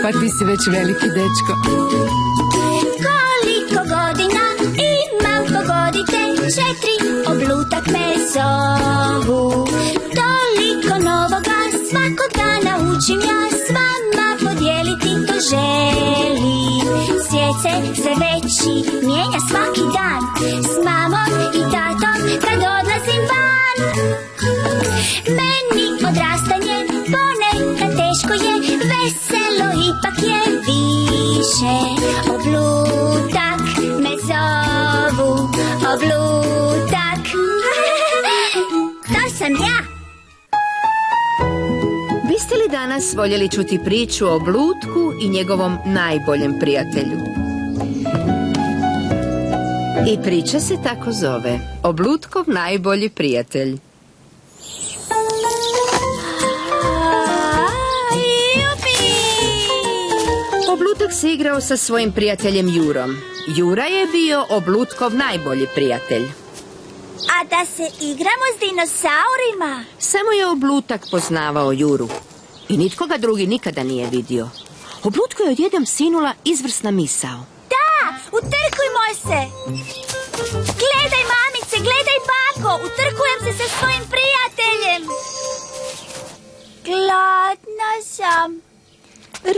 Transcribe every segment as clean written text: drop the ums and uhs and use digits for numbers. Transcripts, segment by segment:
Pa ti si već veliki dečko. Koliko godina imam, pogodite, 4, oblutak me zovu. Toliko novoga svakog dana učim ja, s vama podijeliti to želim. Svijet se sve veći, mijenja svaki dan, s mamom i tatom kad odlazim van. Meni odrastanje ponekad teško je, veselo ipak je više. Oblutak me zovu, oblutak. To sam ja. Biste li danas voljeli čuti priču o Blutku i njegovom najboljem prijatelju? I priča se tako zove, Oblutkov najbolji prijatelj. Oblutak se igrao sa svojim prijateljem Jurom. Jura je bio Oblutkov najbolji prijatelj. A da se igramo s dinosaurima? Samo je Oblutak poznavao Juru. I nitko ga drugi nikada nije vidio. Oblutku je odjednom sinula izvrsna misao. Da, utrkujmo se! Gledaj, mamice, gledaj, bako, utrkujem se sa svojim prijateljem. Gladna sam.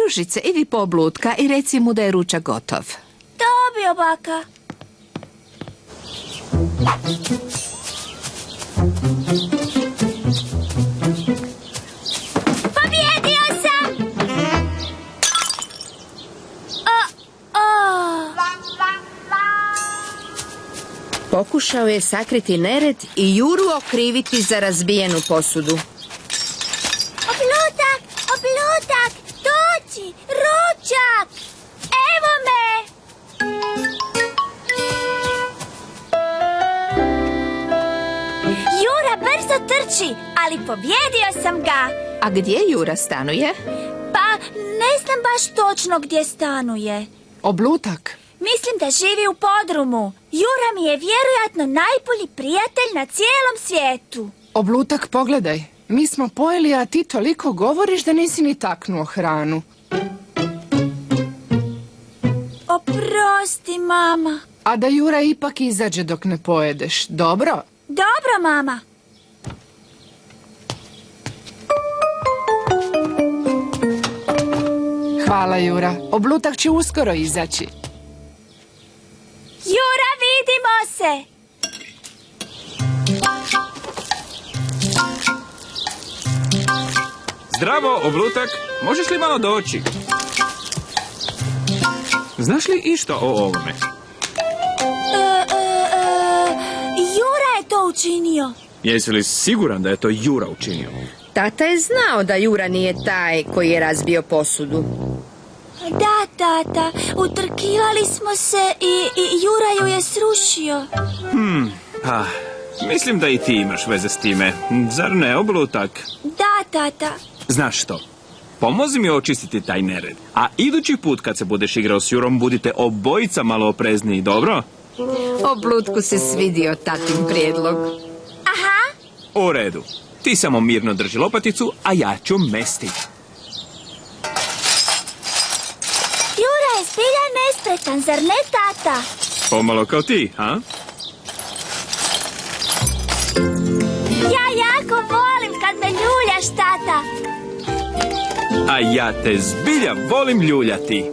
Ružice, idi po Oblutka i reci mu da je ručak gotov. Dobio, baka. Pobjedio sam! Pokušao je sakriti nered i Juru okriviti za razbijenu posudu. Oblutak, oblutak, doći, ručak! Evo me! Jura brzo trči, ali pobjedio sam ga. A gdje Jura stanuje? Pa, ne znam baš točno gdje stanuje. Oblutak. Mislim da živi u podrumu. Jura mi je vjerojatno najbolji prijatelj na cijelom svijetu. Oblutak, pogledaj. Mi smo pojeli, a ti toliko govoriš da nisi ni taknuo hranu. Oprosti, mama. A da Jura ipak izađe dok ne pojedeš, dobro? Dobro, mama. Hvala, Jura. Oblutak će uskoro izaći. Jura, vidimo se! Zdravo, Oblutak. Možeš li malo doći? Znaš li išta o ovome? Jura je to učinio. Jesi li siguran da je to Jura učinio? Tata je znao da Jura nije taj koji je razbio posudu. Da, tata, utrkivali smo se i Jura ju je srušio. Mislim da i ti imaš veze s time. Zar ne, Oblutak? Da, tata. Znaš što? Pomozi mi očistiti taj nered. A idući put kad se budeš igrao s Jurom, budite obojica malo oprezniji, dobro? Oblutku se svidio tatin prijedlog. Aha. U redu. Ti samo mirno drži lopaticu, a ja ću mesti. Jura je zbilja nespretan, zar ne, tata? Pomalo kao ti, a? Ja jako volim kad me ljuljaš, tata. A ja te zbilja volim ljuljati.